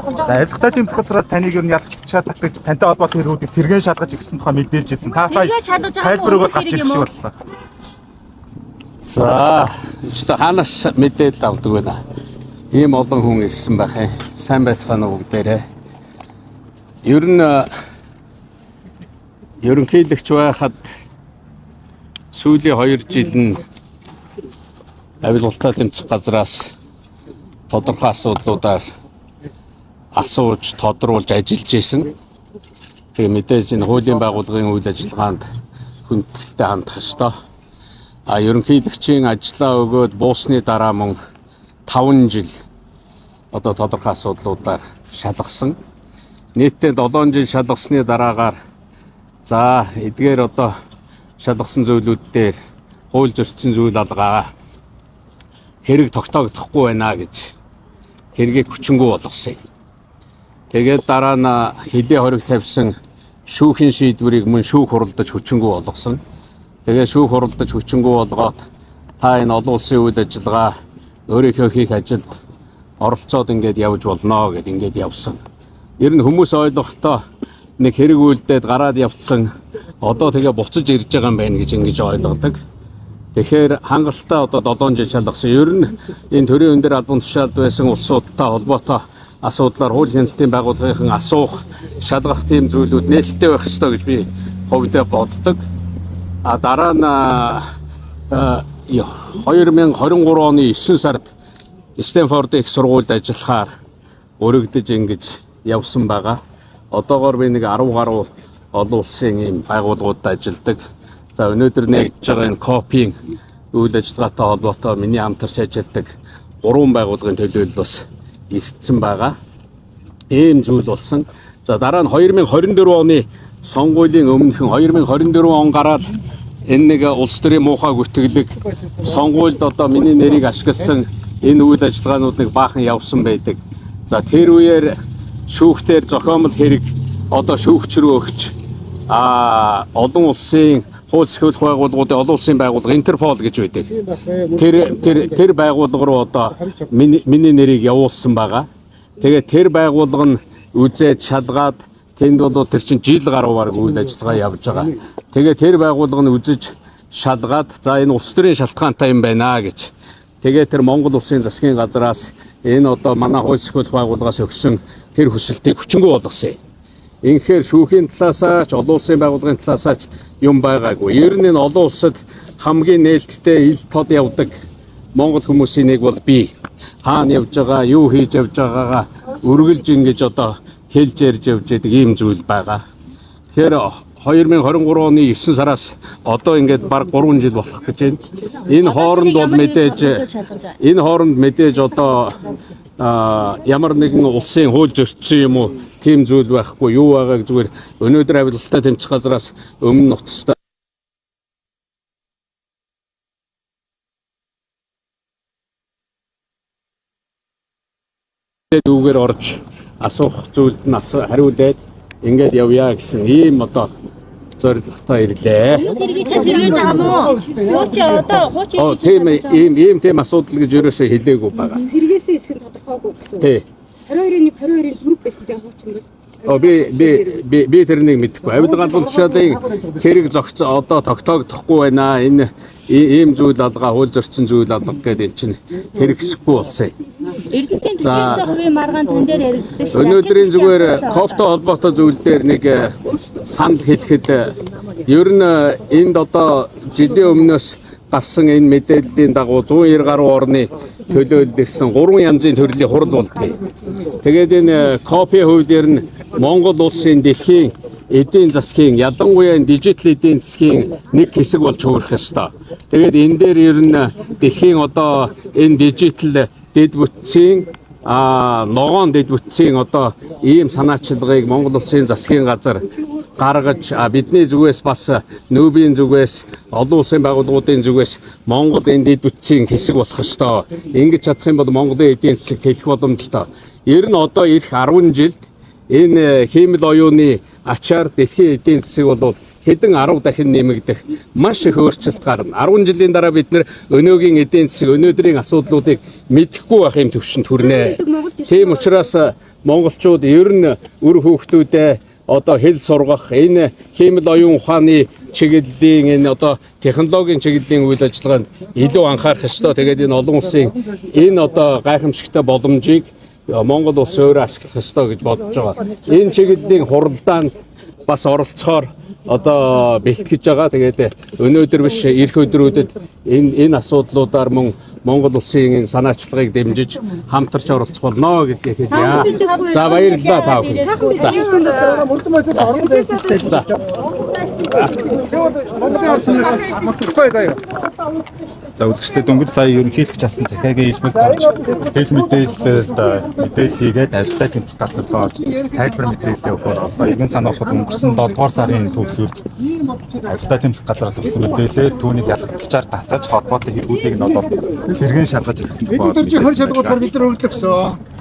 За авилгатай тэмцэх газраас таныг юу ялгч чаддаг гэж тантай холбоотой хэрүүдийг сэргэн шалгаж ирсэн тухай мэдээлж ирсэн. Та сая тайлбарыг гарч ирэх шиг боллоо. За ч хаанаас мэдээлэл авдаг вэ? Ийм олон хүн ирсэн байх юм. Сайн байцгаана уу бүгдээрээ. Ер нь ерөнхийлөгч байхад сүүлийн 2 жил нь авилгалтай тэмцэх газраас тодорхой асуудлуудаар асууж тодруулж ажиллаж исэн. Тэгээ мэдээж энэ хуулийн байгууллагын үйл ажиллагаанд хүндэтгэлтэй хандах ёстой. Ерөнхийлөгчийн ажлаа өгөөд буусны дараа мөн 5 жил одоо тодорхой асуудлуудаар шалгасан. Нийтдээ 7 жил шалгасны дараагаар за эдгээр одоо шалгасан зүйлүүд дээр хууль зөрчсөн зүйл алгаа хэрэг тогтоогдохгүй байна гэж хэргийг хүчингү болгосон юм. Тэгээд дараа нь хилийн хориг тавьсан шүүхийн шийдвэрийг мөн шүүх хуралдаж хүчингү болгосон. Тэгээд шүүх хуралдаж хүчингү болгоод та энэ олон улсын үйл ажиллагаа өөрийнхөө хийх ажилд оролцоод ингээд явж болно гэд ингээд явсан. Ер нь хүмүүс ойлгохдоо нэг хэрэг үйлдээд гараад явцсан одоо тэгээ буцаж ирж байгаа юм байна гэж ингэж ойлгодог. Тэгэхээр хангалттай одоо 7 жил шалгасан. Ер нь энэ төрийн өндөр албан тушаалд байсан улсуудтай холбоотой асуудлаар хууль хяналтын байгууллагын асуух, шалгах тийм зүйлүүд нээлттэй байх ёстой гэж би хувьдаа боддог. Дараа нь 2023 оны 9 сард Стэнфорд их сургуульд ажиллахаар өргөдөж ингэж явсан байгаа. Одоогоор би нэг 10 гаруй олон улсын ийм байгууллагуудад ажилладаг. За өнөөдөр нэгж байгаа энэ копийн үйл ажиллагаатай холбоотой миний хамтарч ажилладаг 3 байгууллагын төлөөлөл бас ирсэн байгаа. Ийм зүйл болсон. За дараа нь 2024 оны сонгуулийн өмнөхөн 2024 он гараад энэ нэг улс төрийн муухай гүтгэлэг сонгуульд одоо миний нэрийг ашигласан энэ үйл ажиллагаанууд нэг баахан явсан байдаг. За тэр үеэр шүүхтэр зохиомл хэрэг одоо шүүгч рүү өгч олон улсын хууль эрхлэх байгууллагуудын олон улсын байгууллага Интерпол гэж байдаг. Тэр байгууллага руу одоо миний нэрийг явуулсан байгаа. Тэгээд тэр байгууллага нь үзээд шалгаад тэнд бол тэр чинь жил гаруйгаар үйл ажиллагаа явж байгаа. Тэгээд тэр байгууллага нь үзэж шалгаад за энэ улс төрийн шалтгаантай юм байна гэж. Тэгээд тэр Монгол улсын засгийн газраас энэ одоо манай хууль эрхлэх байгууллагаас өгсөн тэр хүсэлтийг хүчингү болгосон юм. Инхээр шүүхийн талаасаа ч олон улсын байгууллагын талаасаа ч юм байгаагүй. Ер нь энэ олон улсад хамгийн нээлттэй ил тод явдаг монгол хүмүүсийн нэг бол би. Хаана явж байгаа, юу хийж явж байгаагаа үргэлж ингэж одоо хэлж ярьж явж байгаа ийм зүйл байгаа. Тэгэхээр 2023 оны 9 сараас одоо ингээд баг 3 жил болох гэж байна. Энэ хооронд бол мэдээж одоо ямар нэгэн улсын хууль зөрчсөн юм уу тийм зүйл байхгүй юу байгааг зүгээр өнөөдөр авилгалтай тэмцэх газраас өмнө нутастай дүүгээр орж асуух зүйлд нь хариулээд ингээд явъя гэсэн ийм одоо зорилготой ирлээ. Хэрэг чи сэргээж байгаа мó? Хууч одоо хууч ийм асуудал гэж ерөөсөө хэлээгүй байгаа. Сэргээсэн хэсэг нь тодорхойгүй гэсэн. Тий. 22-ны хүрэг байсан тийм хуучин бол. Би тэрнийг мэдэхгүй. Авилгаан тушаалын хэрэг одоо тогтоогдохгүй байна. Энэ ийм зүйл алгаа хууль зөрчсөн зүйл алга гэдэг эн чинь хэрэгсэхгүй болсон. Эрдэнтийн төчөөс хувийн маргаан тань дээр яригддаг шүү. Өнөөдрийн зүгээр ковтой холбоотой зүйл дээр нэг санал хэлэхэд ер нь энд одоо жилийн өмнөөс гарсан энэ мэдээллийн дагуу 190 гаруй орны төлөөлөл ирсэн 3 янзын төрлийн хурал болдгийг. Тэгээд энэ кофе хувьд ер нь Монгол улсын дэлхийн эдийн засгийн ялангуяа дижитал эдийн засгийн нэг хэсэг болж хувирах ёстой. Тэгээд энэ дээр ер нь дэлхийн одоо энэ дижитал дэд бүтцийн ногоон дэд бүтцийн одоо ийм санаачилгыг Монгол улсын засгийн газар гаргаж бидний зүгээс бас нүүбийн зүгээс олон улсын байгууллагуудын зүгээс Монгол энэ дэд бүтцийн хэсэг болох ёстой. Ингэж чадах юм бол Монголын эдийн засагт хэлэх боломжтой. Ер нь одоо ирэх 10 жилд энэ хиймэл оюуны ачаар дэлхийн эдийн засаг бол хэдэн 10 дахин нэмэгдэх маш их өөрчлөлт гарна. 10 жилийн дараа бид нэр өнөөгийн эдийн засаг өнөөдрийн асуудлуудыг мэдэхгүй байх юм төвшөнд хүрнэ. Тийм учраас монголчууд ер нь үр хүүхдүүдээ одоо хэл сургах энэ хиймэл оюун ухааны чиглэлийн энэ одоо технологийн чиглэлийн үйл ажиллагаанд илүү анхаарах ёстой. Тэгээд энэ олон улсын энэ одоо гайхамшигтай боломжийг Монгол улс өөрөө ашиглах ёстой гэж бодож байгаа. Энэ чиглэлийн хуралдаанд бас оролцохоор одоо бэлтгэж байгаа. Тэгээд өнөөдөр биш ирэх өдрүүдэд энэ асуудлуудаар мөн Монгол улсын энэ санаачлагыг дэмжиж хамтарч оролцох болно гэдгийг хэлье. За баярлалаа та бүхэн. За үзэгчдээ дөнгөж сая ерөнхийлөгч асан захиагийн хэлбэл гарч хэл мэдээлэл хийгээд авилтаа тэмцэх газар руу орж тайлбар мэдээлэл өгөхөөр одоо игэн санаалахад өнгөрсөн 7 дугаар сарын төгсгөлд авилтаа тэмцэх газараас өгсөн мэдээлэлээр түүнийг ялгагдчихаар татаж холбоотой хэрэгүүдийг нь одоо сэргээн шалгаж ирсэн тухай. Бид нар 20 шалгуулаар бид нар өргөлөгсөн.